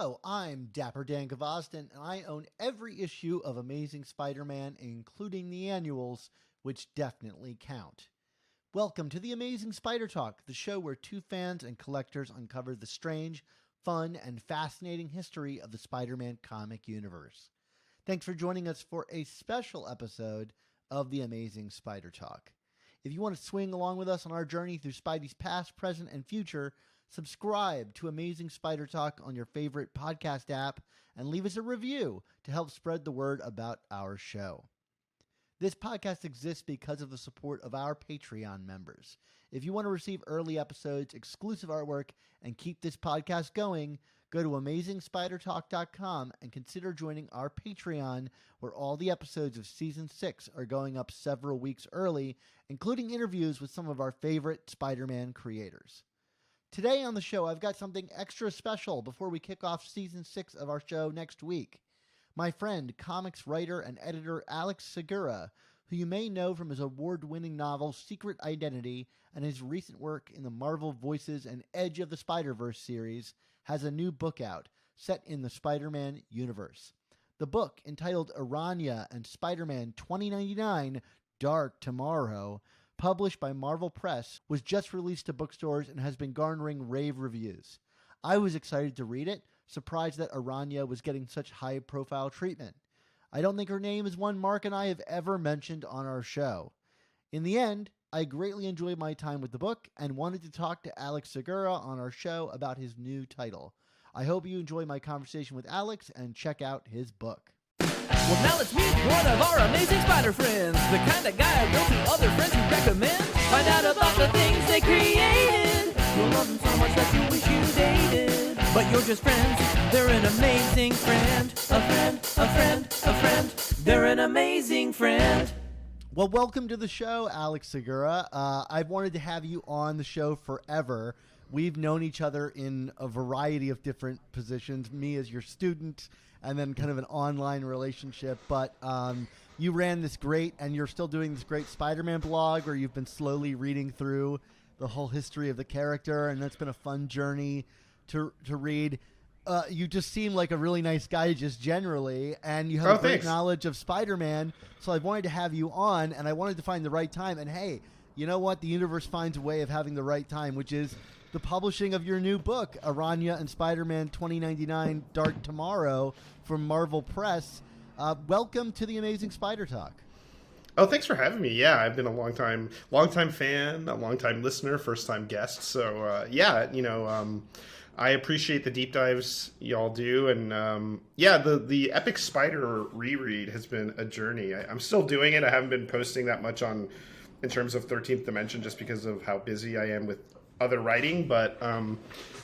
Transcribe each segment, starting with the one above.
Hello, I'm Dapper Dan Gavoston, and I own every issue of Amazing Spider-Man, including the annuals, which definitely count. Welcome to the Amazing Spider Talk, the show where two fans and collectors uncover the strange, fun, and fascinating history of the Spider-Man comic universe. Thanks for joining us for a special episode of the Amazing Spider Talk. If you want to swing along with us on our journey through Spidey's past, present, and future, subscribe to Amazing Spider Talk on your favorite podcast app and leave us a review to help spread the word about our show. This podcast exists because of the support of our Patreon members. If you want to receive early episodes, exclusive artwork, and keep this podcast going, go to AmazingSpiderTalk.com and consider joining our Patreon, where all the episodes of Season 6 are going up several weeks early, including interviews with some of our favorite Spider-Man creators. Today on the show, I've got something extra special before we kick off Season 6 of our show next week. My friend, comics writer and editor Alex Segura, who you may know from his award-winning novel Secret Identity and his recent work in the Marvel Voices and Edge of the Spider-Verse series, has a new book out set in the Spider-Man universe. The book, entitled Araña and Spider-Man 2099 Dark Tomorrow, published by Marvel Press, was just released to bookstores and has been garnering rave reviews. I was excited to read it, surprised that Araña was getting such high-profile treatment. I don't think her name is one Mark and I have ever mentioned on our show. In the end, I greatly enjoyed my time with the book and wanted to talk to Alex Segura on our show about his new title. I hope you enjoy my conversation with Alex and check out his book. Well, now let's meet one of our amazing spider friends, the kind of guy who goes to other friends who recommend. Find out about the things they created. You'll love them so much that you wish you dated. But you're just friends, they're an amazing friend. A friend, a friend, a friend, they're an amazing friend. Well, welcome to the show, Alex Segura. I've wanted to have you on the show forever. We've known each other in a variety of different positions, me as your student, and then kind of an online relationship. But you ran this great, and you're still doing this great Spider-Man blog where you've been slowly reading through the whole history of the character, and that's been a fun journey to read. You just seem like a really nice guy just generally, and you have a great knowledge of Spider-Man, so I wanted to have you on, and I wanted to find the right time. And hey, you know what? The universe finds a way of having the right time, which is the publishing of your new book, Araña and Spider-Man 2099 Dark Tomorrow, from Marvel Press. Welcome to the Amazing Spider Talk. Oh, thanks for having me. Yeah, I've been a long time fan, a long time listener, first time guest. So I appreciate the deep dives y'all do, and the Epic Spider reread has been a journey. I'm still doing it. I haven't been posting that much in terms of 13th Dimension just because of how busy I am with other writing, but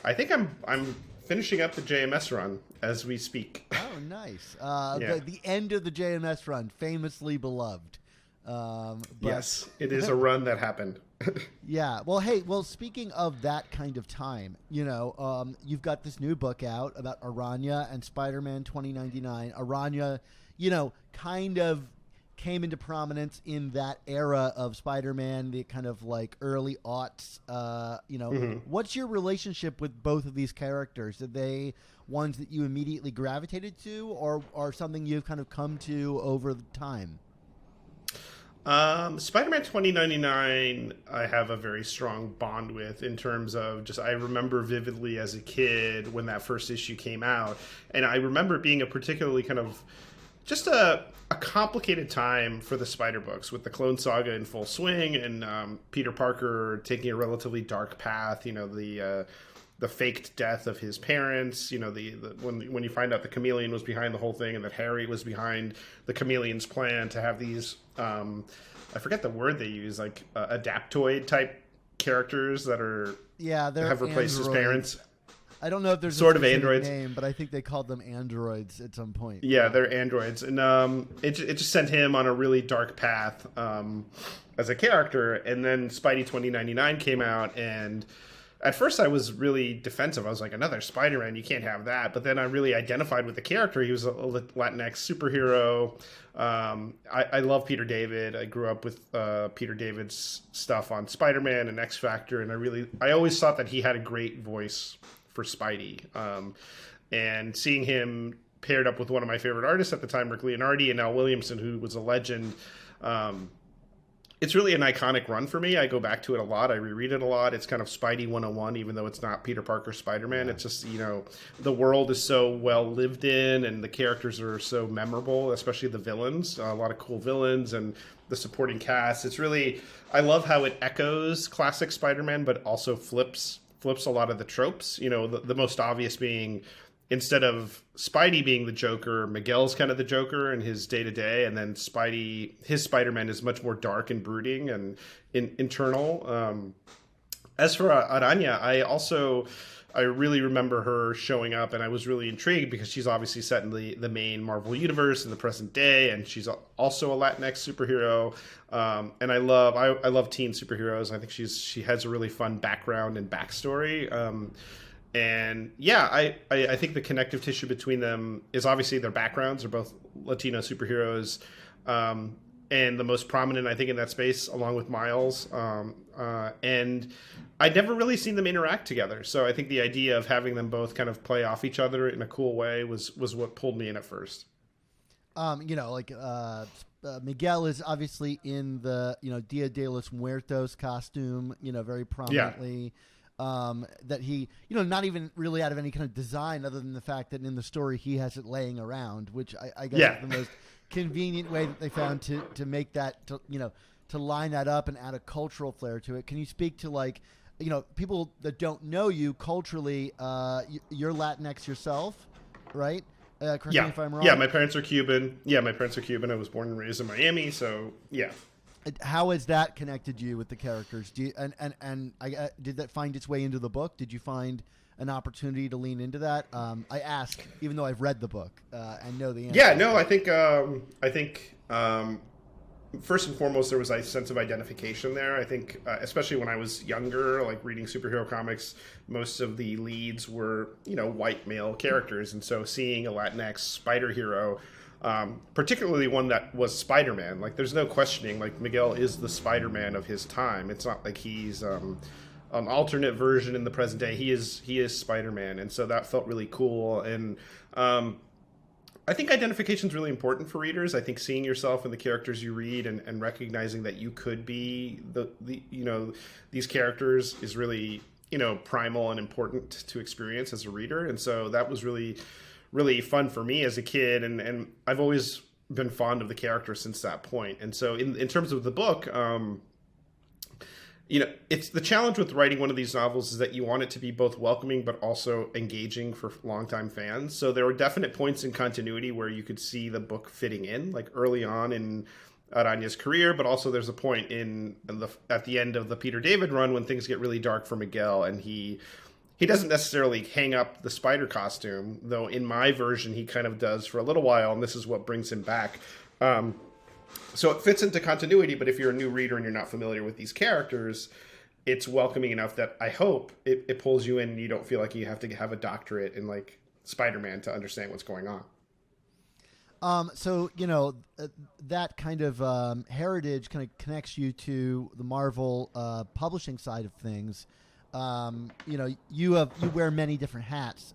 I think I'm finishing up the JMS run as we speak. Oh, nice. The end of the JMS run, famously beloved. Yes, it is a run that happened. Yeah. Well, speaking of that kind of time, you've got this new book out about Araña and Spider-Man 2099. Araña, kind of came into prominence in that era of Spider-Man, the kind of like early aughts. What's your relationship with both of these characters? Are they ones that you immediately gravitated to, or something you've kind of come to over the time? Spider-Man 2099, I have a very strong bond with in terms of I remember vividly as a kid when that first issue came out, and I remember it being a particularly kind of just a complicated time for the Spider books with the Clone Saga in full swing and Peter Parker taking a relatively dark path. The faked death of his parents. When you find out the Chameleon was behind the whole thing and that Harry was behind the Chameleon's plan to have these I forget the word they use, like adaptoid type characters that have replaced his parents. I don't know if there's sort a of androids name, but I think they called them androids at some point. Yeah, they're androids, and it just sent him on a really dark path as a character. And then Spidey 2099 came out, and at first I was really defensive. I was like, another Spider-Man, you can't have that. But then I really identified with the character. He was a Latinx superhero. I love Peter David. I grew up with Peter David's stuff on Spider-Man and X-Factor, and I always thought that he had a great voice for Spidey. and seeing him paired up with one of my favorite artists at the time, Rick Leonardi, and Al Williamson, who was a legend. It's really an iconic run for me. I go back to it a lot. I reread it a lot. It's kind of Spidey 101, even though it's not Peter Parker's Spider-Man. It's just, the world is so well lived in and the characters are so memorable, especially the villains. A lot of cool villains and the supporting cast. It's really, I love how it echoes classic Spider-Man, but also flips a lot of the tropes. The most obvious being, instead of Spidey being the Joker, Miguel's kind of the Joker in his day-to-day, and then his Spider-Man is much more dark and brooding and internal. As for Araña, I really remember her showing up, and I was really intrigued because she's obviously set in the main Marvel universe in the present day, and she's also a Latinx superhero. And I love teen superheroes. I think she has a really fun background and backstory. And yeah, I think the connective tissue between them is obviously their backgrounds. They're both Latino superheroes. And the most prominent, I think, in that space, along with Miles. And I'd never really seen them interact together. So I think the idea of having them both kind of play off each other in a cool way was what pulled me in at first. Miguel is obviously in the, Dia de los Muertos costume, very prominently. Yeah. That he, not even really out of any kind of design other than the fact that in the story he has it laying around, which I guess is the most convenient way that they found to make that, to line that up and add a cultural flair to it. Can you speak to people that don't know you culturally, you're Latinx yourself, right? Correct me if I'm wrong. Yeah, my parents are Cuban. I was born and raised in Miami, so yeah. How has that connected you with the characters? Did that find its way into the book? Did you find an opportunity to lean into that? I ask, even though I've read the book and know the answer. Yeah, no, I think first and foremost there was a sense of identification there. I think, especially when I was younger, like reading superhero comics, most of the leads were white male characters, and so seeing a Latinx spider hero. Particularly one that was Spider-Man. Like, there's no questioning. Like, Miguel is the Spider-Man of his time. It's not like he's an alternate version in the present day. He is Spider-Man, and so that felt really cool. And I think identification is really important for readers. I think seeing yourself in the characters you read and recognizing that you could be these characters is really primal and important to experience as a reader. And so that was really fun for me as a kid, and I've always been fond of the character since that point. And so in terms of the book, it's the challenge with writing one of these novels is that you want it to be both welcoming but also engaging for longtime fans. So there were definite points in continuity where you could see the book fitting in, like early on in Araña's career, but also there's a point at the end of the Peter David run when things get really dark for Miguel, and he doesn't necessarily hang up the spider costume, though in my version he kind of does for a little while, and this is what brings him back. So it fits into continuity, but if you're a new reader and you're not familiar with these characters, it's welcoming enough that I hope it pulls you in and you don't feel like you have to have a doctorate in like Spider-Man to understand what's going on. So that kind of heritage kind of connects you to the Marvel publishing side of things. You wear many different hats,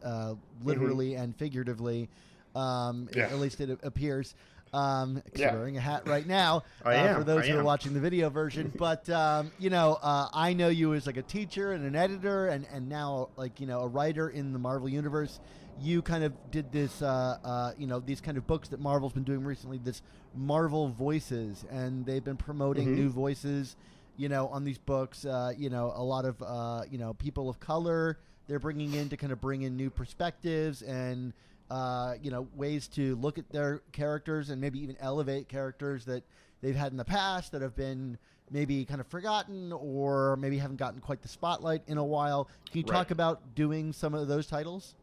literally and figuratively. At least it appears. You're wearing a hat right now. For those who are watching the video version, but I know you as like a teacher and an editor, and now a writer in the Marvel universe. You kind of did this, these kind of books that Marvel's been doing recently. This Marvel Voices, and they've been promoting new voices. On these books, a lot of, people of color they're bringing in to kind of bring in new perspectives and, ways to look at their characters and maybe even elevate characters that they've had in the past that have been maybe kind of forgotten or maybe haven't gotten quite the spotlight in a while. Can you talk about doing some of those titles?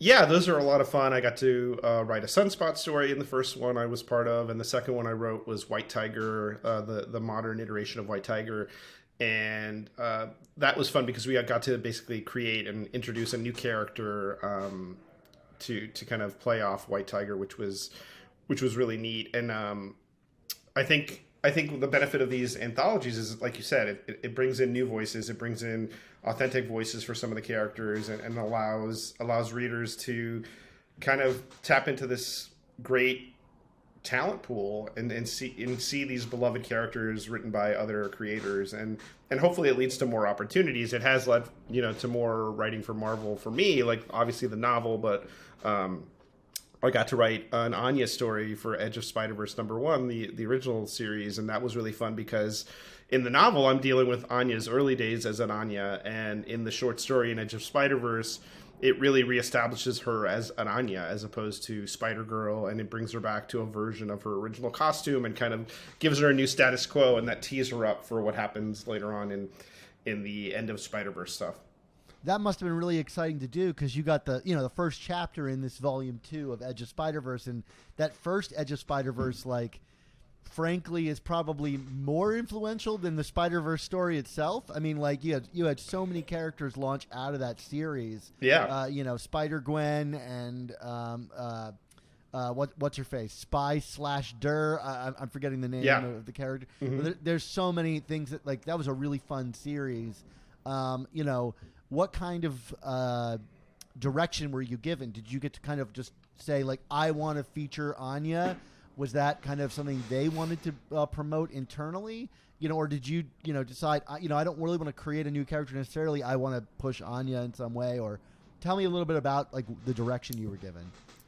Yeah, those are a lot of fun. I got to write a Sunspot story in the first one I was part of, and the second one I wrote was White Tiger, the modern iteration of White Tiger. And that was fun because we got to basically create and introduce a new character to kind of play off White Tiger, which was really neat. And I think I think the benefit of these anthologies is, like you said, it brings in new voices, it brings in authentic voices for some of the characters, and allows readers to kind of tap into this great talent pool and see these beloved characters written by other creators, and hopefully it leads to more opportunities. It has led, to more writing for Marvel for me, like obviously the novel, but I got to write an Anya story for Edge of Spider-Verse #1, the original series, and that was really fun because in the novel I'm dealing with Anya's early days as an Anya, and in the short story in Edge of Spider-Verse, it really reestablishes her as an Anya as opposed to Spider-Girl, and it brings her back to a version of her original costume and kind of gives her a new status quo, and that tees her up for what happens later on in the End of Spider-Verse stuff. That must have been really exciting to do because you got the first chapter in this volume 2 of Edge of Spider-Verse, and that first Edge of Spider-Verse, frankly, is probably more influential than the Spider-Verse story itself. I mean, you had so many characters launch out of that series. Yeah. Spider-Gwen and what's her face? Spy/Dur. I'm forgetting the name of the character. Mm-hmm. There's so many things that was a really fun series. What kind of direction were you given? Did you get to kind of just say, I want to feature Anya? Was that kind of something they wanted to promote internally? Or did you, decide, I don't really want to create a new character necessarily. I want to push Anya in some way? Or tell me a little bit about, the direction you were given.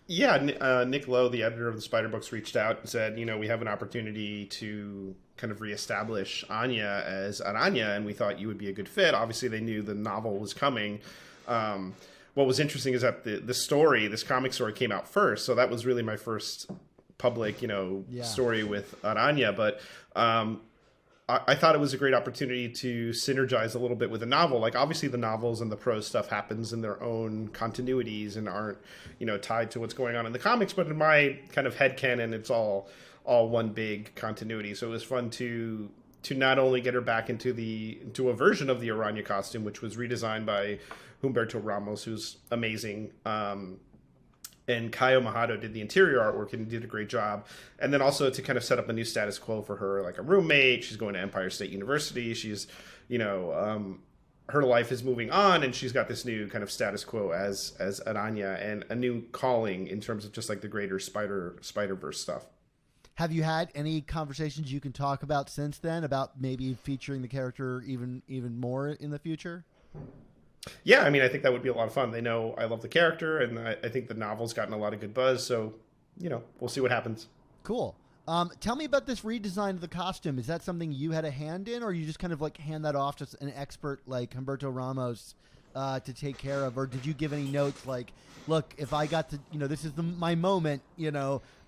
Yeah, Nick Lowe, the editor of the Spider Books, reached out and said, we have an opportunity to kind of reestablish Anya as an Anya, and we thought you would be a good fit. Obviously, they knew the novel was coming. What was interesting is that this comic story came out first, so that was really my first public, story with Anya. But I thought it was a great opportunity to synergize a little bit with the novel. Obviously the novels and the prose stuff happens in their own continuities and aren't, tied to what's going on in the comics. But in my kind of headcanon, it's all one big continuity. So it was fun to not only get her back into a version of the Araña costume, which was redesigned by Humberto Ramos, who's amazing. And Kaio Mahado did the interior artwork and did a great job. And then also to kind of set up a new status quo for her, like a roommate. She's going to Empire State University. She's, her life is moving on, and she's got this new kind of status quo as Araña and a new calling in terms of just the greater Spider-Verse stuff. Have you had any conversations you can talk about since then about maybe featuring the character even more in the future? Yeah, I think that would be a lot of fun. They know I love the character, and I think the novel's gotten a lot of good buzz, so, we'll see what happens. Cool. Tell me about this redesign of the costume. Is that something you had a hand in, or you just kind of hand that off to an expert like Humberto Ramos to take care of? Or did you give any notes look, if I got to, this is my moment,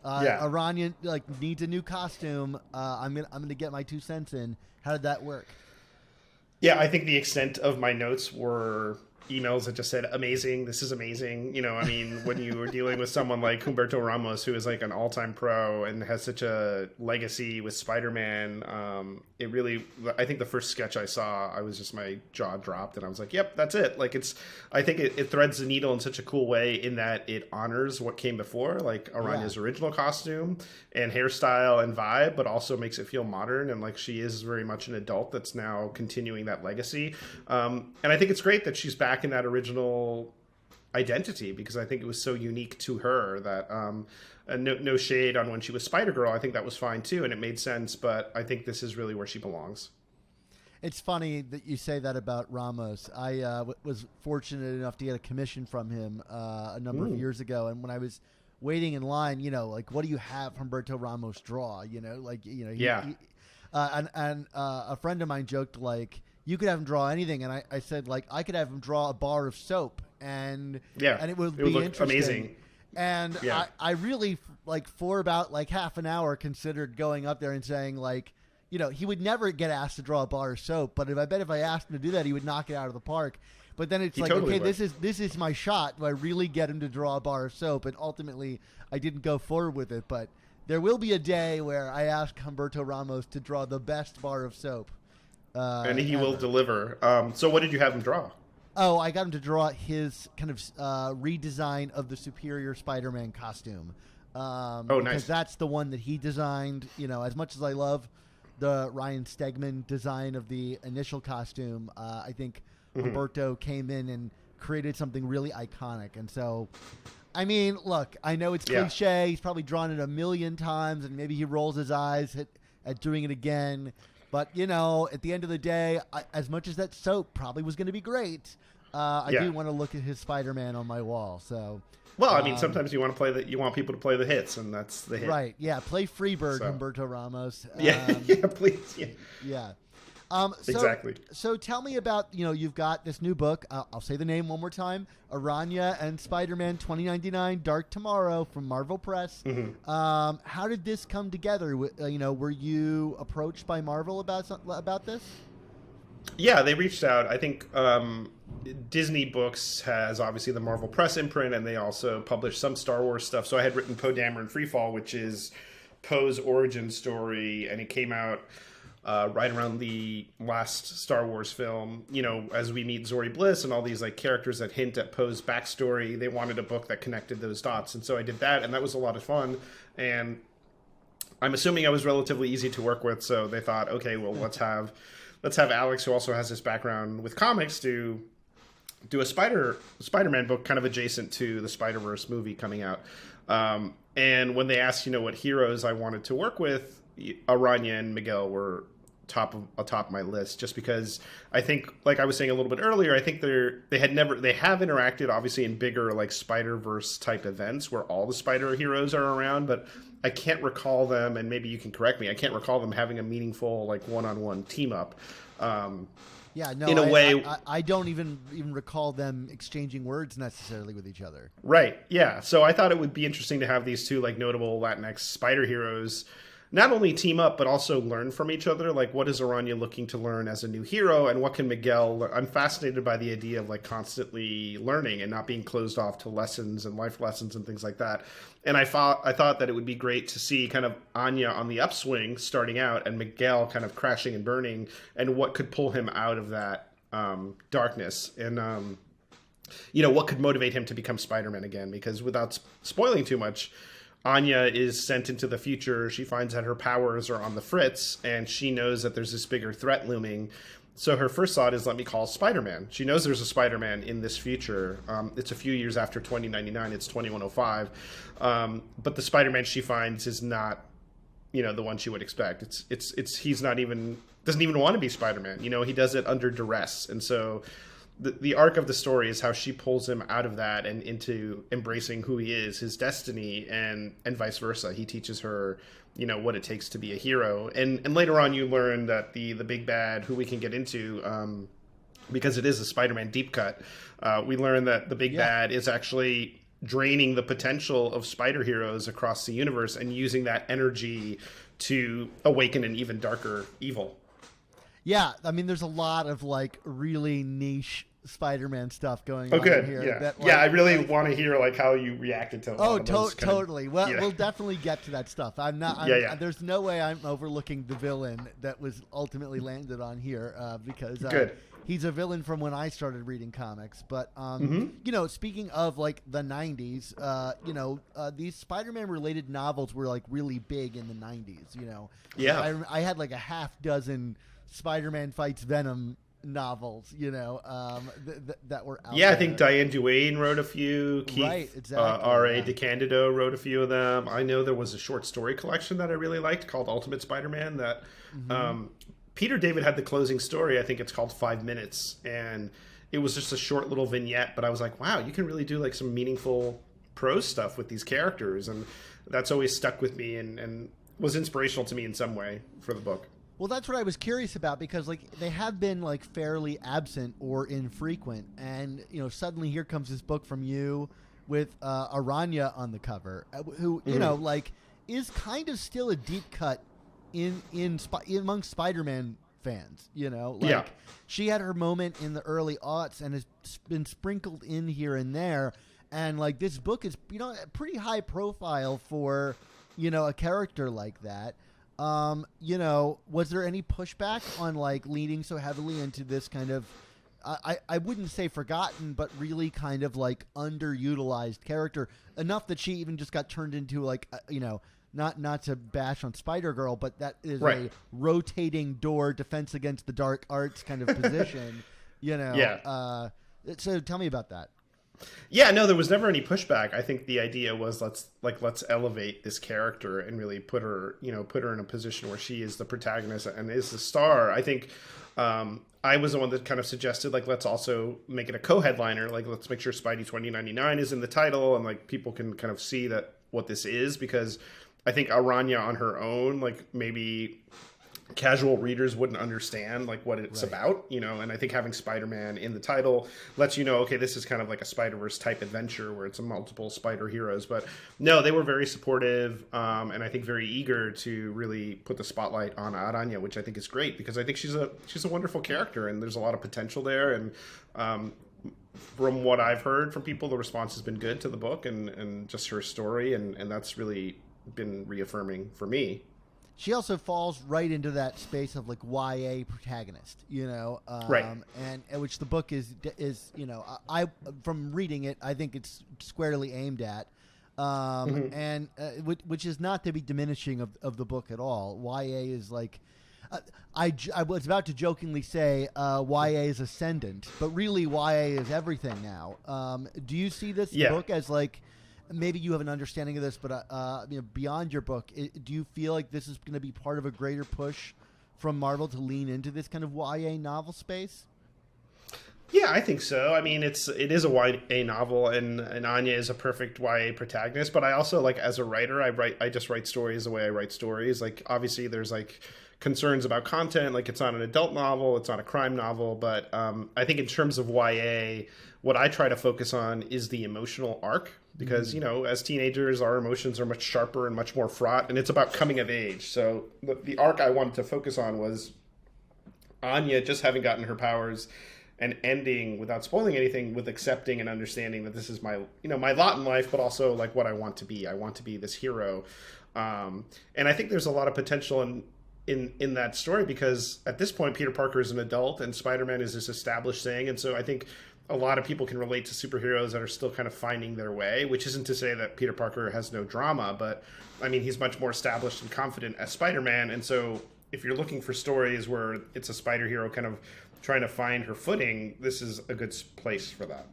Araña needs a new costume. I'm gonna get my 2 cents in. How did that work? Yeah, I think the extent of my notes were emails that just said, amazing, this is amazing. When you were dealing with someone like Humberto Ramos, who is an all-time pro and has such a legacy with Spider-Man, I think the first sketch I saw, I was just, my jaw dropped, and I was like, yep, that's it. I think it threads the needle in such a cool way in that it honors what came before, Araña's original costume and hairstyle and vibe, but also makes it feel modern, and she is very much an adult that's now continuing that legacy. And I think it's great that she's back in that original identity, because I think it was so unique to her that no shade on when she was Spider-Girl. I think that was fine too, and it made sense, but I think this is really where she belongs. It's funny that you say that about Ramos. I was fortunate enough to get a commission from him a number of years ago, and when I was waiting in line, what do you have Humberto Ramos draw? And a friend of mine joked you could have him draw anything, and I said I could have him draw a bar of soap, and it would be look interesting. Amazing. And I really for about half an hour considered going up there and saying he would never get asked to draw a bar of soap, but I bet if I asked him to do that, he would knock it out of the park. But then it's totally okay, this is my shot. Do I really get him to draw a bar of soap? And ultimately, I didn't go forward with it. But there will be a day where I ask Humberto Ramos to draw the best bar of soap. And he will deliver. So what did you have him draw? Oh, I got him to draw his kind of redesign of the Superior Spider-Man costume. Nice. Because that's the one that he designed. As much as I love the Ryan Stegman design of the initial costume, I think Humberto came in and created something really iconic. And so, I mean, look, I know it's cliche. He's probably drawn it a million times, and maybe he rolls his eyes at doing it again. But, you know, at the end of the day, as much as that soap probably was going to be great, I do want to look at his Spider-Man on my wall. So, well, I mean, sometimes you want people to play the hits, and that's the hit. Right? Yeah, play Freebird, Humberto Ramos. Please. Yeah. Exactly. So tell me about, you've got this new book. I'll say the name one more time. Araña and Spider-Man 2099 Dark Tomorrow from Marvel Press. How did this come together? Were you approached by Marvel about this? Yeah, they reached out. I think Disney Books has obviously the Marvel Press imprint, and they also publish some Star Wars stuff. So I had written Poe Dameron Freefall, which is Poe's origin story, and it came out right around the last Star Wars film. As we meet Zori Bliss and all these like characters that hint at Poe's backstory, they wanted a book that connected those dots, and so I did that, and that was a lot of fun. And I'm assuming I was relatively easy to work with, so they thought, okay, well, let's have Alex, who also has this background with comics, do a Spider-Man book kind of adjacent to the Spider-Verse movie coming out. And when they asked, what heroes I wanted to work with, Araña and Miguel were atop my list, just because I think, like I was saying a little bit earlier, I think they have interacted obviously in bigger like Spider-Verse type events where all the spider heroes are around, but I can't recall them, and maybe you can correct me, I can't recall them having a meaningful like one-on-one team up. In a way, I don't even recall them exchanging words necessarily with each other. Right. Yeah. So I thought it would be interesting to have these two like notable Latinx spider heroes not only team up, but also learn from each other. Like, what is Araña looking to learn as a new hero, and what can Miguel learn? I'm fascinated by the idea of like constantly learning and not being closed off to lessons and life lessons and things like that. And I thought that it would be great to see kind of Anya on the upswing starting out and Miguel kind of crashing and burning, and what could pull him out of that darkness, and what could motivate him to become Spider-Man again. Because without spoiling too much, Anya is sent into the future. She finds that her powers are on the fritz, and she knows that there's this bigger threat looming. So her first thought is, let me call Spider-Man. She knows there's a Spider-Man in this future. It's a few years after 2099. It's 2105. But the Spider-Man she finds is not, the one she would expect. He's not even, doesn't even want to be Spider-Man. He does it under duress. And so the arc of the story is how she pulls him out of that and into embracing who he is, his destiny, and vice versa. He teaches her, what it takes to be a hero. And later on, you learn that the big bad, who we can get into, because it is a Spider-Man deep cut, we learn that the big bad is actually draining the potential of spider heroes across the universe and using that energy to awaken an even darker evil. Yeah, I mean, there's a lot of like really niche Spider-Man stuff going on here. Yeah, that, I really want to hear like how you reacted to. Totally. Well, we'll definitely get to that stuff. There's no way I'm overlooking the villain that was ultimately landed on here because he's a villain from when I started reading comics. But speaking of like the '90s, these Spider-Man related novels were like really big in the '90s. I had like a half dozen Spider-Man fights Venom novels, that were out there. I think Diane Duane wrote a few. Keith, right, exactly. R.A. DeCandido wrote a few of them. I know there was a short story collection that I really liked called Ultimate Spider-Man that Peter David had the closing story. I think it's called 5 Minutes, and it was just a short little vignette, but I was like, wow, you can really do like some meaningful prose stuff with these characters, and that's always stuck with me and was inspirational to me in some way for the book. Well, that's what I was curious about, because like they have been like fairly absent or infrequent, and suddenly here comes this book from you with Araña on the cover, who like is kind of still a deep cut among Spider-Man fans. She had her moment in the early aughts and has been sprinkled in here and there, and like this book is pretty high profile for a character like that. Was there any pushback on like leaning so heavily into this kind of, I wouldn't say forgotten, but really kind of like underutilized character enough that she even just got turned into like, not to bash on Spider-Girl, but that is Right. a rotating door defense against the dark arts kind of position, Yeah. So tell me about that. Yeah, no, there was never any pushback. I think the idea was let's elevate this character and really put her in a position where she is the protagonist and is the star. I think I was the one that kind of suggested let's also make it a co-headliner. Let's make sure Spidey 2099 is in the title and people can kind of see that what this is, because I think Araña on her own, maybe casual readers wouldn't understand what it's about, and I think having Spider-Man in the title lets okay, this is kind of like a Spider-Verse type adventure where it's a multiple spider heroes. But no, they were very supportive, and I think very eager to really put the spotlight on Araña, which I think is great, because I think she's a wonderful character and there's a lot of potential there. And from what I've heard from people, the response has been good to the book and just her story, and that's really been reaffirming for me. She also falls right into that space of YA protagonist, right, and which the book is I from reading it, I think it's squarely aimed at, and which is not to be diminishing of the book at all. YA is I was about to jokingly say YA is ascendant, but really YA is everything now. Do you see this book as maybe you have an understanding of this, but beyond your book, do you feel like this is going to be part of a greater push from Marvel to lean into this kind of YA novel space? Yeah, I think so. I mean, it is a YA novel, and Anya is a perfect YA protagonist. But I also as a writer, I just write stories the way I write stories. Obviously, there's concerns about content. It's not an adult novel, it's not a crime novel. But I think in terms of YA, what I try to focus on is the emotional arc. Because, as teenagers, our emotions are much sharper and much more fraught, and it's about coming of age. So the arc I wanted to focus on was Anya just having gotten her powers and ending, without spoiling anything, with accepting and understanding that this is my lot in life, but also what I want to be. I want to be this hero. And I think there's a lot of potential in that story, because at this point, Peter Parker is an adult and Spider-Man is this established thing. And so I think a lot of people can relate to superheroes that are still kind of finding their way, which isn't to say that Peter Parker has no drama, but I mean, he's much more established and confident as Spider-Man. And so if you're looking for stories where it's a spider hero kind of trying to find her footing, this is a good place for that.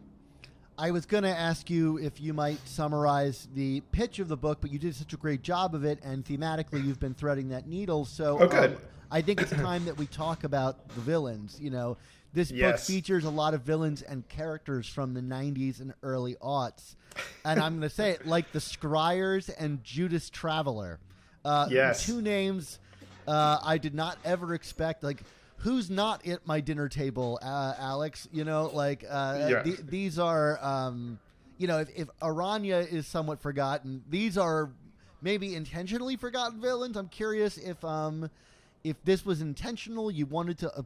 I was going to ask you if you might summarize the pitch of the book, but you did such a great job of it, and thematically you've been threading that needle. So I think it's time that we talk about the villains. This book features a lot of villains and characters from the 90s and early aughts. And I'm going to say it the Scryers and Judas Traveler. Two names I did not ever expect. Who's not at my dinner table, Alex? These are, if Araña is somewhat forgotten, these are maybe intentionally forgotten villains. I'm curious if this was intentional, you wanted to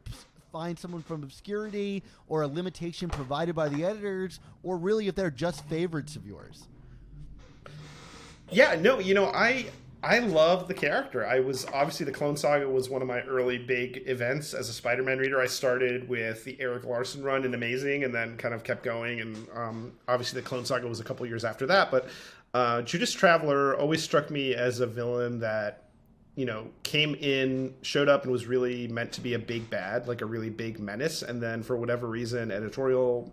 find someone from obscurity, or a limitation provided by the editors, or really if they're just favorites of yours. Yeah, no, I love the character. Obviously the Clone Saga was one of my early big events as a Spider-Man reader. I started with the Eric Larson run in Amazing and then kind of kept going. And obviously the Clone Saga was a couple years after that. But Judas Traveler always struck me as a villain that, came in, showed up, and was really meant to be a big bad, a really big menace. And then for whatever reason, editorial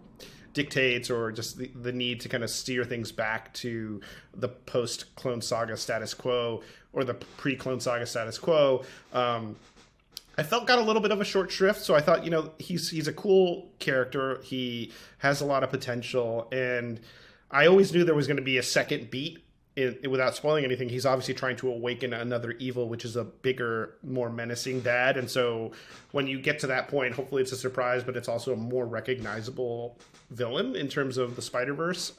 dictates or just the need to kind of steer things back to the post-Clone Saga status quo or the pre-Clone Saga status quo, I felt got a little bit of a short shrift. So I thought, he's a cool character. He has a lot of potential. And I always knew there was going to be a second beat. Without spoiling anything, he's obviously trying to awaken another evil, which is a bigger, more menacing bad. And so when you get to that point, hopefully it's a surprise, but it's also a more recognizable villain in terms of the Spider-Verse.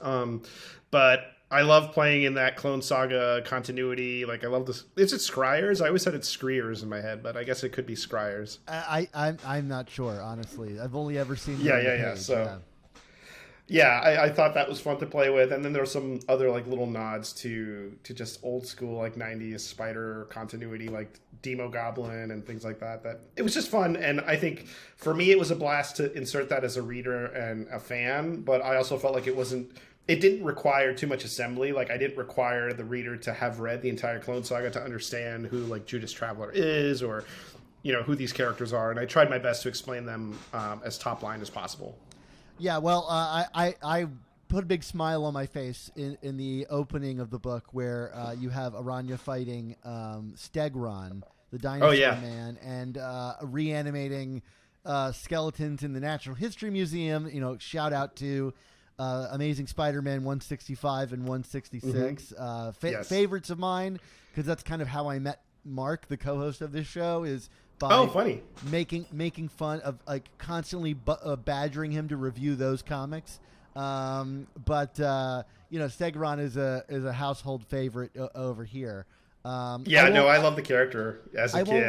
But I love playing in that Clone Saga continuity. I love this. Is it Scryers? I always said it's Screers in my head, but I guess it could be Scryers. I'm not sure, honestly. I've only ever seen Yeah. So. Yeah, I thought that was fun to play with, and then there were some other little nods to just old school 90s Spider continuity, Demo Goblin and things like that. That it was just fun, and I think for me it was a blast to insert that as a reader and a fan. But I also felt like it it didn't require too much assembly. Like, I didn't require the reader to have read the entire Clone Saga to understand who, like, Judas Traveler is, or, you know, who these characters are. And I tried my best to explain them as top line as possible. Yeah, well, I put a big smile on my face in the opening of the book where you have Araña fighting Stegron, the dinosaur man, and reanimating skeletons in the Natural History Museum. You know, shout out to Amazing Spider-Man 165 and 166. Favorites of mine, because that's kind of how I met Mark, the co-host of this show, is by funny making fun of, like, constantly badgering him to review those comics. But you know, Stegron is a household favorite over here. I love the character as a kid.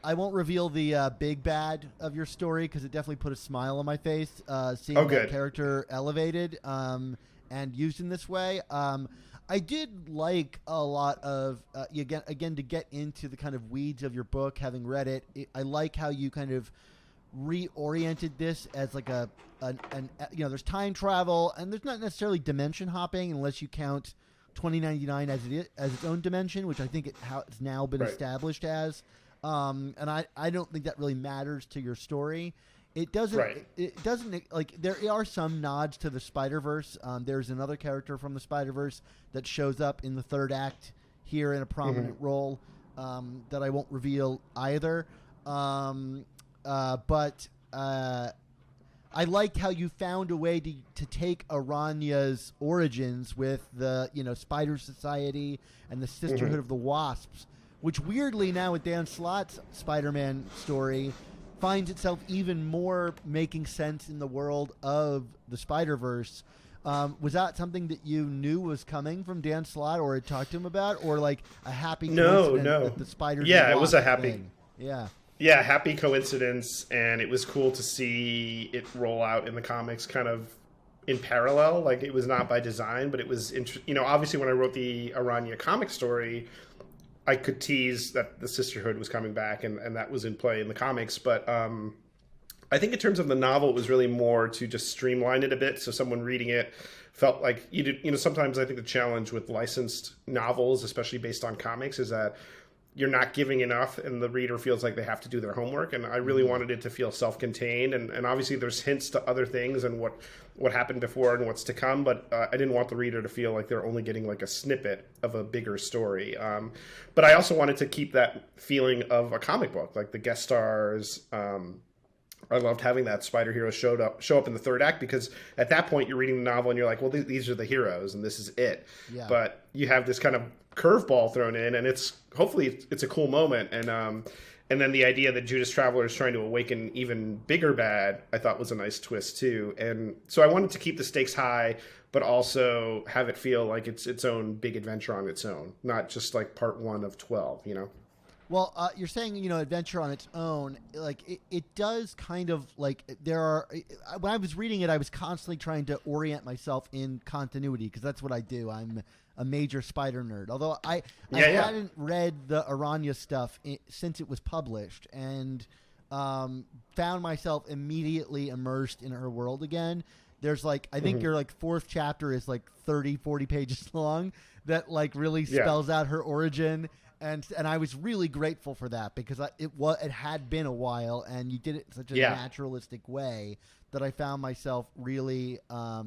I won't reveal the big bad of your story, because it definitely put a smile on my face seeing that character elevated and used in this way. I did like a lot of again to get into the kind of weeds of your book, having read it. I like how you kind of reoriented this as like there's time travel, and there's not necessarily dimension hopping unless you count 2099 as its own dimension, which I think it's now been established as. And I don't think that really matters to your story. It doesn't. Right. It doesn't, like, there are some nods to the Spider-Verse. There's another character from the Spider-Verse that shows up in the third act here in a prominent role that I won't reveal either. But I like how you found a way to take Araña's origins with the Spider Society and the Sisterhood of the Wasps, which weirdly now with Dan Slott's Spider-Man story finds itself even more making sense in the world of the Spider-Verse. Was that something that you knew was coming from Dan Slott, or had talked to him about, or like a happy coincidence that the Spiders? Yeah, it was a happy thing? Yeah, happy coincidence, and it was cool to see it roll out in the comics kind of in parallel. Like, it was not by design, but it was obviously when I wrote the Araña comic story, I could tease that the Sisterhood was coming back, and that was in play in the comics. But I think in terms of the novel, it was really more to just streamline it a bit, so someone reading it felt like sometimes I think the challenge with licensed novels, especially based on comics, is that you're not giving enough and the reader feels like they have to do their homework. And I really wanted it to feel self-contained. And obviously there's hints to other things and what happened before and what's to come. But I didn't want the reader to feel like they're only getting like a snippet of a bigger story. But I also wanted to keep that feeling of a comic book, like the guest stars. I loved having that spider hero show up in the third act, because at that point you're reading the novel and you're like, well, these are the heroes and this is it. Yeah. But you have this kind of curveball thrown in, and hopefully it's a cool moment. And then the idea that Judas Traveler is trying to awaken even bigger bad, I thought was a nice twist too. And so I wanted to keep the stakes high, but also have it feel like it's its own big adventure on its own, not just like part 1 of 12, Well, you're saying, adventure on its own, like it does kind of like when I was reading it, I was constantly trying to orient myself in continuity, because that's what I do. I'm a major spider nerd, although I hadn't read the Araña stuff since it was published, and found myself immediately immersed in her world again. There's like, I think your like 4th chapter is like 30, 40 pages long that like really spells out her origin. And I was really grateful for that, because it had been a while, and you did it in such a naturalistic way that I found myself really, back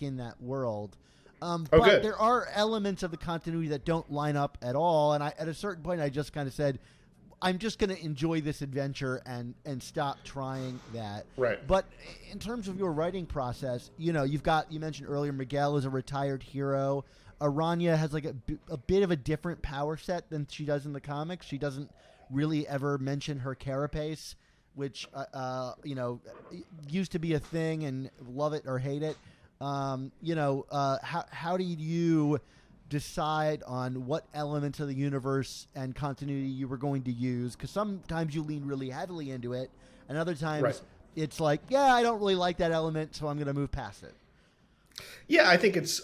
in that world. But there are elements of the continuity that don't line up at all, and at a certain point I just kind of said, I'm just going to enjoy this adventure and stop trying that. Right. But in terms of your writing process, you mentioned earlier Miguel is a retired hero. Araña has like a bit of a different power set than she does in the comics. She doesn't really ever mention her carapace, which used to be a thing, and love it or hate it. How do you decide on what elements of the universe and continuity you were going to use? Because sometimes you lean really heavily into it, and other times it's like, I don't really like that element, so I'm going to move past it. Yeah, I think it's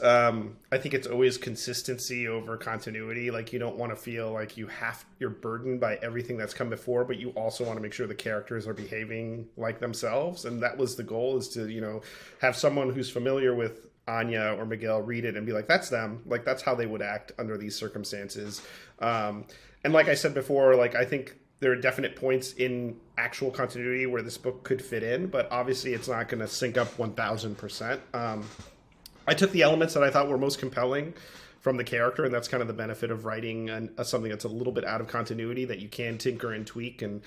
always consistency over continuity. Like you don't want to feel like you're burdened by everything that's come before, but you also want to make sure the characters are behaving like themselves. And that was the goal, is to, have someone who's familiar with Anya or Miguel read it and be like, that's them. Like that's how they would act under these circumstances. And like I said before, like I think there are definite points in actual continuity where this book could fit in, but obviously it's not going to sync up 1000%. I took the elements that I thought were most compelling from the character, and that's kind of the benefit of writing something that's a little bit out of continuity that you can tinker and tweak. And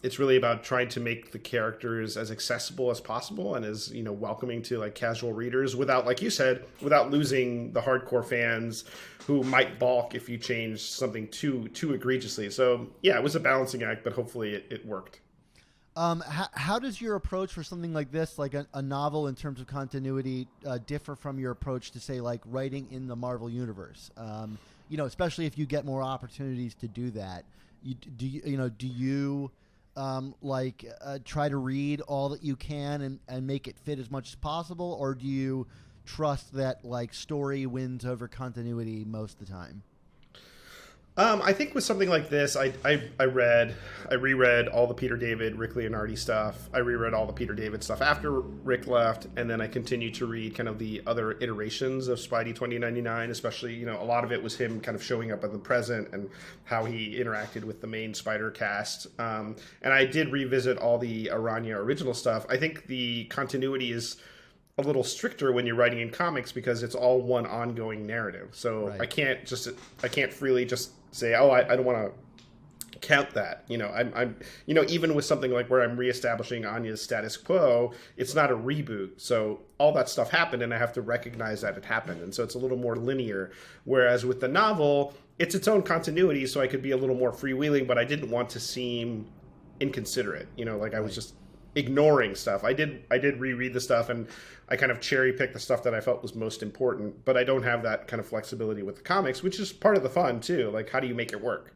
it's really about trying to make the characters as accessible as possible and as welcoming to like casual readers without, like you said, without losing the hardcore fans who might balk if you change something too egregiously. So yeah, it was a balancing act, but hopefully it worked. How does your approach for something like this, like a novel in terms of continuity, differ from your approach to, say, like writing in the Marvel Universe? Especially if you get more opportunities to do that. Do you try to read all that you can and make it fit as much as possible, or do you trust that like story wins over continuity most of the time? I think with something like this, I reread all the Peter David, Rick Leonardi stuff. I reread all the Peter David stuff after Rick left, and then I continued to read kind of the other iterations of Spidey 2099, especially, a lot of it was him kind of showing up in the present and how he interacted with the main Spider cast. And I did revisit all the Araña original stuff. I think the continuity is a little stricter when you're writing in comics because it's all one ongoing narrative. So right. I can't freely just say, oh, I don't want to count that. I'm even with something like where I'm reestablishing Anya's status quo, it's not a reboot. So all that stuff happened and I have to recognize that it happened. And so it's a little more linear. Whereas with the novel, it's its own continuity. So I could be a little more freewheeling, but I didn't want to seem inconsiderate. I was just ignoring stuff. I did reread the stuff and I kind of cherry picked the stuff that I felt was most important, but I don't have that kind of flexibility with the comics, which is part of the fun too. Like, how do you make it work?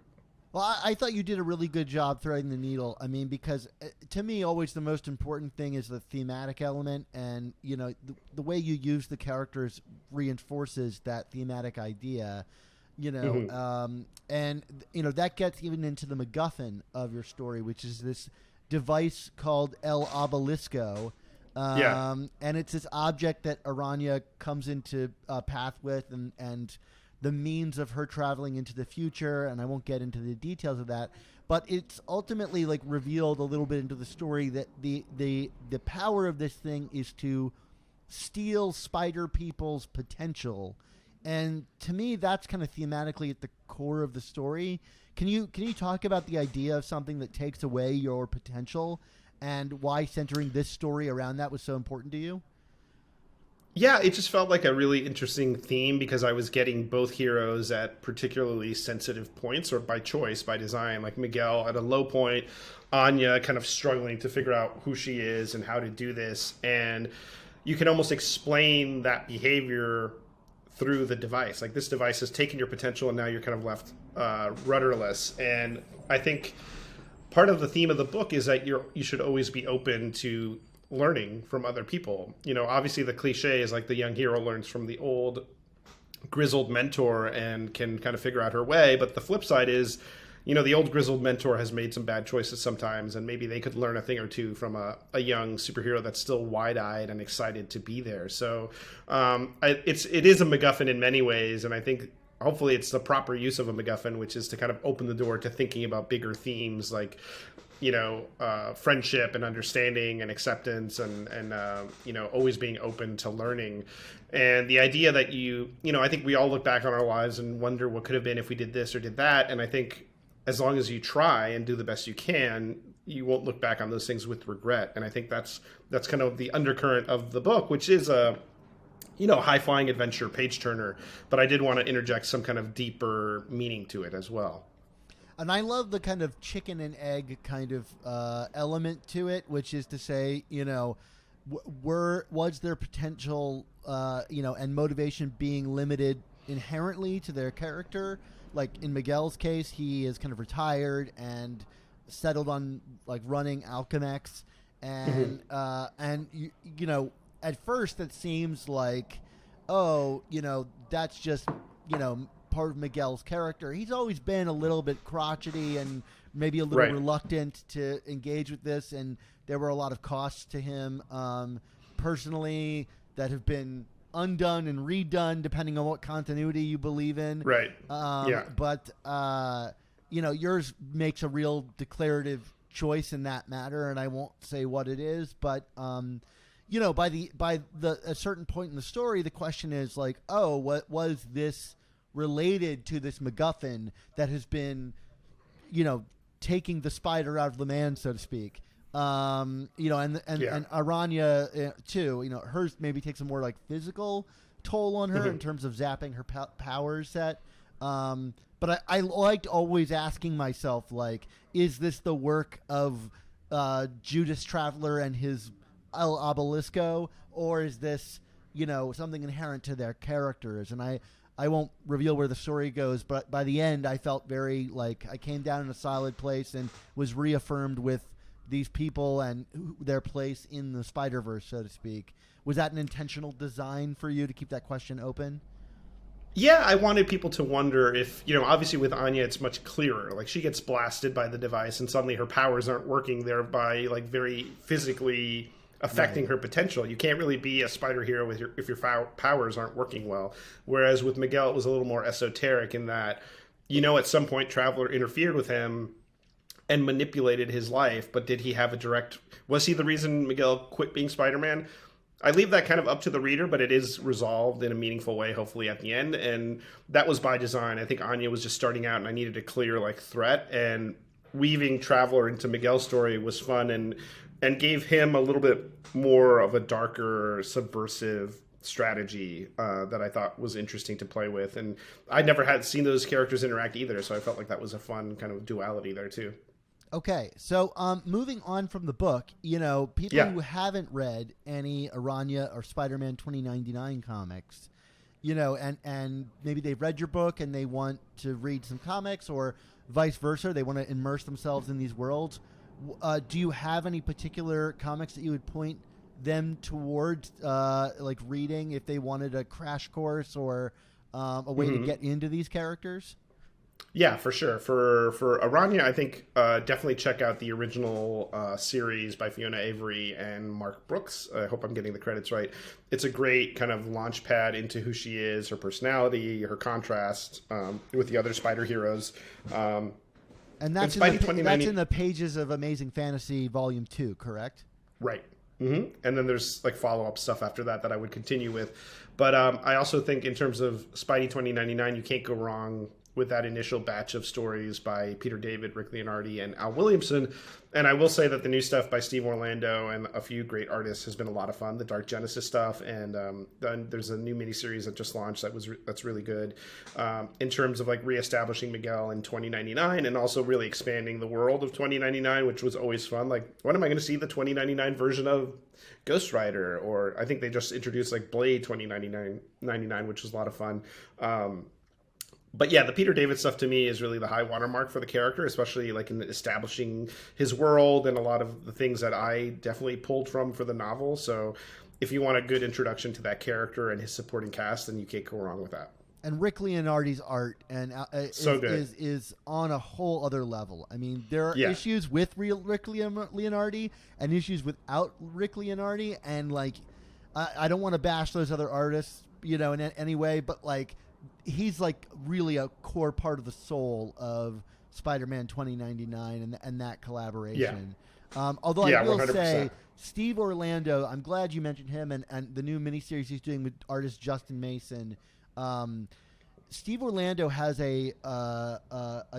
Well, I thought you did a really good job threading the needle. I mean, because to me, always the most important thing is the thematic element, and the way you use the characters reinforces that thematic idea. Mm-hmm. And that gets even into the MacGuffin of your story, which is this device called El Obelisco. And it's this object that Araña comes into path with, and the means of her traveling into the future. And I won't get into the details of that, but it's ultimately like revealed a little bit into the story that the power of this thing is to steal spider people's potential. And to me, that's kind of thematically at the core of the story. Can you talk about the idea of something that takes away your potential and why centering this story around that was so important to you? Yeah, it just felt like a really interesting theme because I was getting both heroes at particularly sensitive points, or by choice, by design. Like Miguel at a low point, Anya kind of struggling to figure out who she is and how to do this. And you can almost explain that behavior through the device. Like, this device has taken your potential and now you're kind of left rudderless. And I think part of the theme of the book is that you should always be open to learning from other people. Obviously the cliche is like the young hero learns from the old grizzled mentor and can kind of figure out her way. But the flip side is, the old grizzled mentor has made some bad choices sometimes, and maybe they could learn a thing or two from a young superhero that's still wide-eyed and excited to be there. So it is a MacGuffin in many ways, and I think hopefully it's the proper use of a MacGuffin, which is to kind of open the door to thinking about bigger themes like friendship and understanding and acceptance and always being open to learning. And the idea that I think we all look back on our lives and wonder what could have been if we did this or did that. And I think as long as you try and do the best you can, you won't look back on those things with regret. And I think that's kind of the undercurrent of the book, which is a high-flying adventure page turner. But I did want to interject some kind of deeper meaning to it as well. And I love the kind of chicken and egg kind of element to it, which is to say, was their potential, and motivation being limited inherently to their character? Like in Miguel's case, he is kind of retired and settled on like running Alchemex, and at first it seems like, oh, that's just, part of Miguel's character. He's always been a little bit crotchety and maybe a little reluctant to engage with this, and there were a lot of costs to him personally that have been undone and redone depending on what continuity you believe in. Right. But yours makes a real declarative choice in that matter, and I won't say what it is, but by a certain point in the story, the question is like, oh, what was this related to this MacGuffin that has been, taking the spider out of the man, so to speak. And Araña too. Hers maybe takes a more like physical toll on her in terms of zapping her power set. But I liked always asking myself, like, is this the work of Judas Traveler and his El Obelisco, or is this, something inherent to their characters? And I won't reveal where the story goes, but by the end, I felt very like I came down in a solid place and was reaffirmed with these people and their place in the Spider-Verse, so to speak. Was that an intentional design for you to keep that question open? Yeah, I wanted people to wonder if, obviously with Anya, it's much clearer. Like, she gets blasted by the device and suddenly her powers aren't working, thereby, like, very physically affecting her potential. You can't really be a spider hero if your powers aren't working well. Whereas with Miguel, it was a little more esoteric in that, at some point Traveler interfered with him and manipulated his life, but did he have was he the reason Miguel quit being Spider-Man? I leave that kind of up to the reader, but it is resolved in a meaningful way, hopefully at the end. And that was by design. I think Anya was just starting out and I needed a clear threat, and weaving Traveler into Miguel's story was fun and gave him a little bit more of a darker, subversive strategy that I thought was interesting to play with. And I never had seen those characters interact either, so I felt like that was a fun kind of duality there too. Okay, so moving on from the book, people who haven't read any Araña or Spider-Man 2099 comics, and maybe they've read your book and they want to read some comics, or vice versa, they want to immerse themselves in these worlds. Do you have any particular comics that you would point them towards, reading if they wanted a crash course or a way to get into these characters? Yeah, for sure. For Araña, I think definitely check out the original series by Fiona Avery and Mark Brooks. I hope I'm getting the credits right. It's a great kind of launch pad into who she is, her personality, her contrast with the other spider heroes. And that's in the pages of Amazing Fantasy Volume 2, correct? Right. And then there's follow-up stuff after that I would continue with. But I also think in terms of Spidey 2099, you can't go wrong with that initial batch of stories by Peter David, Rick Leonardi, and Al Williamson. And I will say that the new stuff by Steve Orlando and a few great artists has been a lot of fun. The Dark Genesis stuff, and then there's a new miniseries that just launched that's really good in terms of reestablishing Miguel in 2099 and also really expanding the world of 2099, which was always fun. When am I going to see the 2099 version of Ghost Rider? Or I think they just introduced Blade 2099, which was a lot of fun. But yeah, the Peter David stuff to me is really the high watermark for the character, especially in establishing his world and a lot of the things that I definitely pulled from for the novel. So if you want a good introduction to that character and his supporting cast, then you can't go wrong with that. And Rick Leonardi's art is on a whole other level. I mean, there are issues with Rick Leonardi and issues without Rick Leonardi. And I don't want to bash those other artists, in any way, but he's really a core part of the soul of Spider-Man 2099 and that collaboration. Although I will 100%. Say Steve Orlando, I'm glad you mentioned him and the new miniseries he's doing with artist Justin Mason. Steve Orlando has a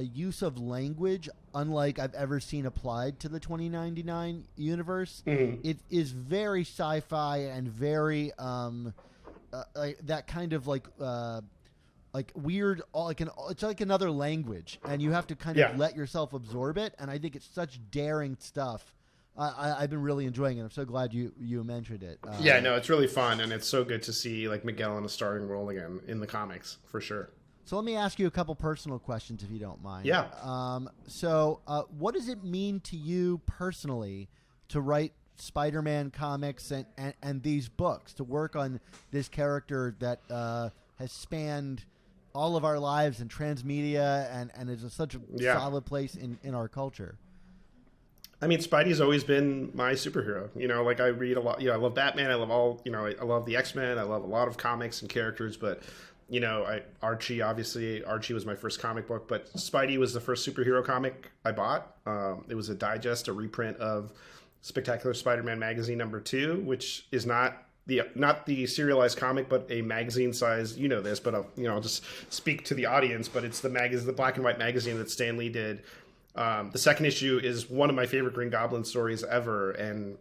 use of language unlike I've ever seen applied to the 2099 universe. It is very sci-fi and very that kind of weird, it's like another language, and you have to kind of let yourself absorb it. And I think it's such daring stuff. I've been really enjoying it. I'm so glad you mentioned it. It's really fun, and it's so good to see Miguel in a starring role again in the comics for sure. So let me ask you a couple personal questions, if you don't mind. Yeah. So what does it mean to you personally to write Spider-Man comics and these books, to work on this character that has spanned all of our lives and transmedia and is such a solid place in our culture. I mean, Spidey's always been my superhero. You know, like I read a lot. You know, I love Batman. I love I love the X-Men. I love a lot of comics and characters. But, you know, Archie was my first comic book. But Spidey was the first superhero comic I bought. It was a digest, a reprint of Spectacular Spider-Man magazine #2, which is not the serialized comic, but a magazine-sized. You know this, but I'll just speak to the audience. But it's the black and white magazine that Stan Lee did. The second issue is one of my favorite Green Goblin stories ever, and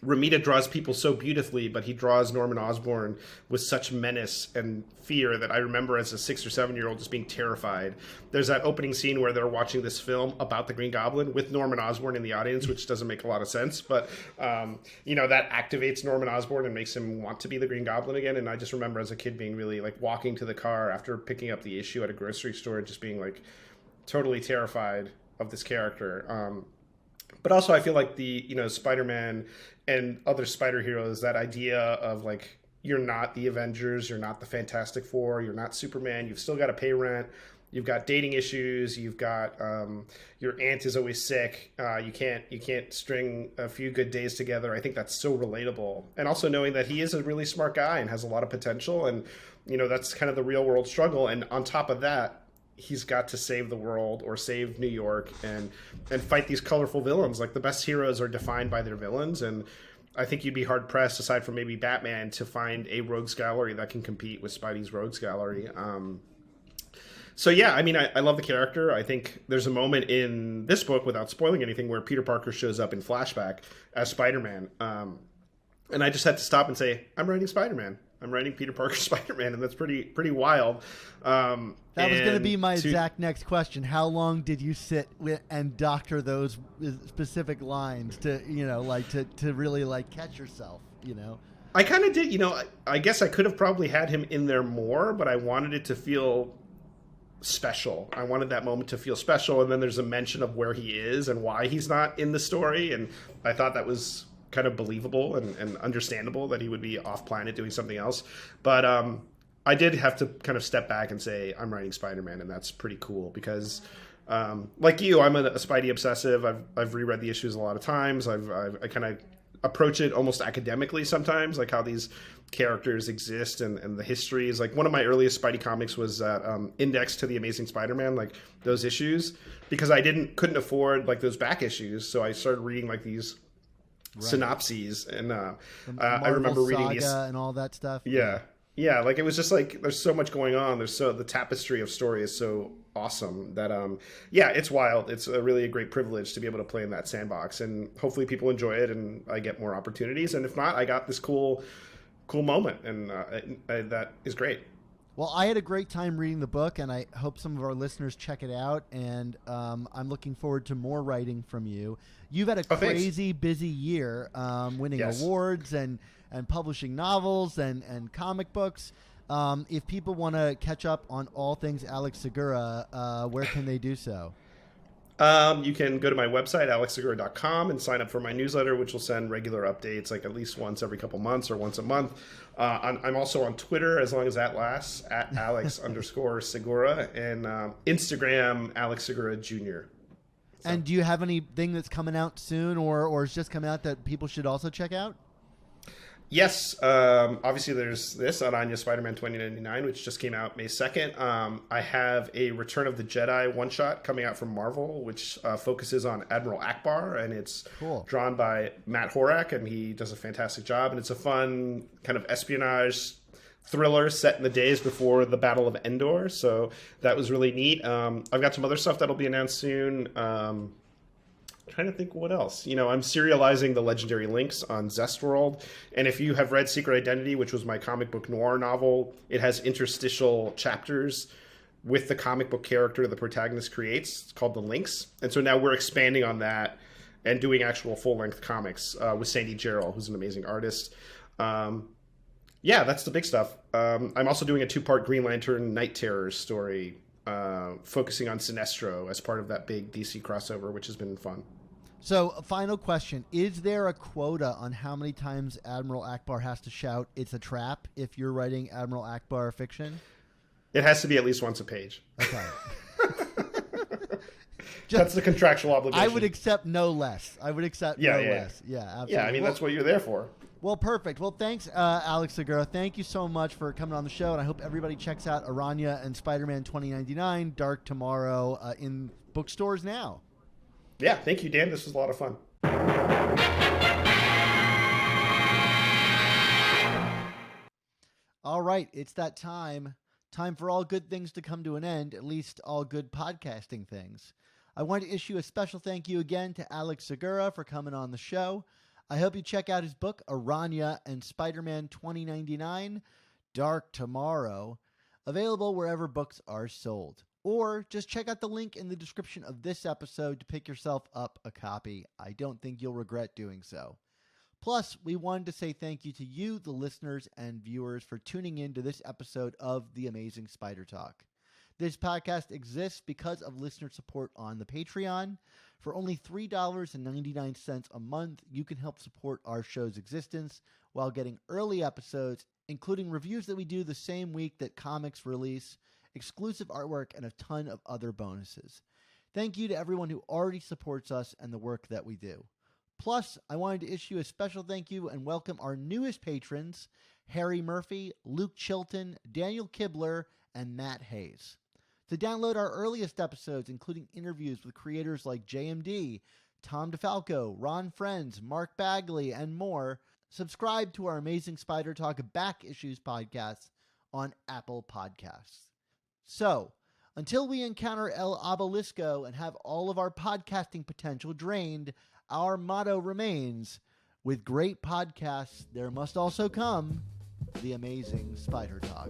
Romita draws people so beautifully, but he draws Norman Osborn with such menace and fear that I remember as a 6 or 7-year-old just being terrified. There's that opening scene where they're watching this film about the Green Goblin with Norman Osborn in the audience, which doesn't make a lot of sense, but that activates Norman Osborn and makes him want to be the Green Goblin again. And I just remember as a kid being really like walking to the car after picking up the issue at a grocery store, just being like totally terrified of this character. But also I feel like the Spider-Man and other spider heroes, that idea of like, you're not the Avengers, you're not the Fantastic Four, you're not Superman, you've still got to pay rent, you've got dating issues, you've got your aunt is always sick, you can't string a few good days together. I think that's so relatable. And also knowing that he is a really smart guy and has a lot of potential, and that's kind of the real world struggle. And on top of that, he's got to save the world or save New York and fight these colorful villains. Like, the best heroes are defined by their villains, and I think you'd be hard pressed, aside from maybe Batman, to find a rogues gallery that can compete with Spidey's rogues gallery. So yeah, I mean, I love the character. I think there's a moment in this book, without spoiling anything, where Peter Parker shows up in flashback as Spider-Man, and I just had to stop and say, I'm writing Spider-Man. I'm writing Peter Parker Spider-Man, and that's pretty wild. That was going to be my exact next question. How long did you sit and doctor those specific lines to really like catch yourself? I kind of did. I guess I could have probably had him in there more, but I wanted it to feel special. I wanted that moment to feel special, and then there's a mention of where he is and why he's not in the story, and I thought that was kind of believable and understandable that he would be off planet doing something else. But I did have to kind of step back and say, I'm writing Spider-Man, and that's pretty cool because like you, I'm a Spidey obsessive. I've reread the issues a lot of times. I kind of approach it almost academically sometimes, like how these characters exist and the histories. Like, one of my earliest Spidey comics was Index to the Amazing Spider-Man, like those issues, because I couldn't afford like those back issues. So I started reading like these synopses, and I remember reading these and all that stuff. Yeah, like it was just like there's so much going on. The tapestry of story is so awesome that it's wild. It's a great privilege to be able to play in that sandbox, and hopefully people enjoy it and I get more opportunities. And if not, I got this cool moment, and that is great. Well, I had a great time reading the book, and I hope some of our listeners check it out. And I'm looking forward to more writing from you. You've had a crazy busy year, winning awards and publishing novels and comic books. If people want to catch up on all things Alex Segura, where can they do so? You can go to my website, alexsegura.com, and sign up for my newsletter, which will send regular updates, like at least once every couple months or once a month. I'm also on Twitter, as long as that lasts, at Alex_Segura, and Instagram, Alex Segura Jr. So. And do you have anything that's coming out soon or is just coming out that people should also check out? Yes, obviously there's this, Araa and SpiderMan 2099, which just came out May 2nd. I have a Return of the Jedi one-shot coming out from Marvel, which focuses on Admiral Akbar, and it's drawn by Matt Horak, and he does a fantastic job. And it's a fun kind of espionage thriller set in the days before the Battle of Endor, so that was really neat. I've got some other stuff that'll be announced soon. Trying to think what else. I'm serializing the Legendary Links on Zestworld, and if you have read Secret Identity, which was my comic book noir novel, it has interstitial chapters with the comic book character the protagonist creates. It's called The Links, and so now we're expanding on that and doing actual full-length comics with Sandy Jarrell, who's an amazing artist. That's the big stuff. I'm also doing a 2-part Green Lantern Night Terrors story, focusing on Sinestro as part of that big DC crossover, which has been fun. So, a final question. Is there a quota on how many times Admiral Akbar has to shout, "It's a trap," if you're writing Admiral Akbar fiction? It has to be at least once a page. Okay. That's the contractual obligation. I would accept no less. I would accept no less. Yeah, absolutely. Yeah, I mean, that's what you're there for. Well, perfect. Well, thanks, Alex Segura. Thank you so much for coming on the show, and I hope everybody checks out Araña and Spider-Man 2099, Dark Tomorrow, in bookstores now. Yeah, thank you, Dan. This was a lot of fun. All right, it's that time. Time for all good things to come to an end, at least all good podcasting things. I want to issue a special thank you again to Alex Segura for coming on the show. I hope you check out his book, Araña and Spider-Man 2099, Dark Tomorrow, available wherever books are sold. Or just check out the link in the description of this episode to pick yourself up a copy. I don't think you'll regret doing so. Plus, we wanted to say thank you to you, the listeners and viewers, for tuning in to this episode of The Amazing Spider Talk. This podcast exists because of listener support on the Patreon. For only $3.99 a month, you can help support our show's existence while getting early episodes, including reviews that we do the same week that comics release, exclusive artwork, and a ton of other bonuses. Thank you to everyone who already supports us and the work that we do. Plus, I wanted to issue a special thank you and welcome our newest patrons, Harry Murphy, Luke Chilton, Daniel Kibler, and Matt Hayes. To download our earliest episodes, including interviews with creators like JMD, Tom DeFalco, Ron Frenz, Mark Bagley, and more, subscribe to our Amazing Spider Talk Back Issues podcast on Apple Podcasts. So, until we encounter El Obelisco and have all of our podcasting potential drained, our motto remains, with great podcasts, there must also come the Amazing Spider Talk.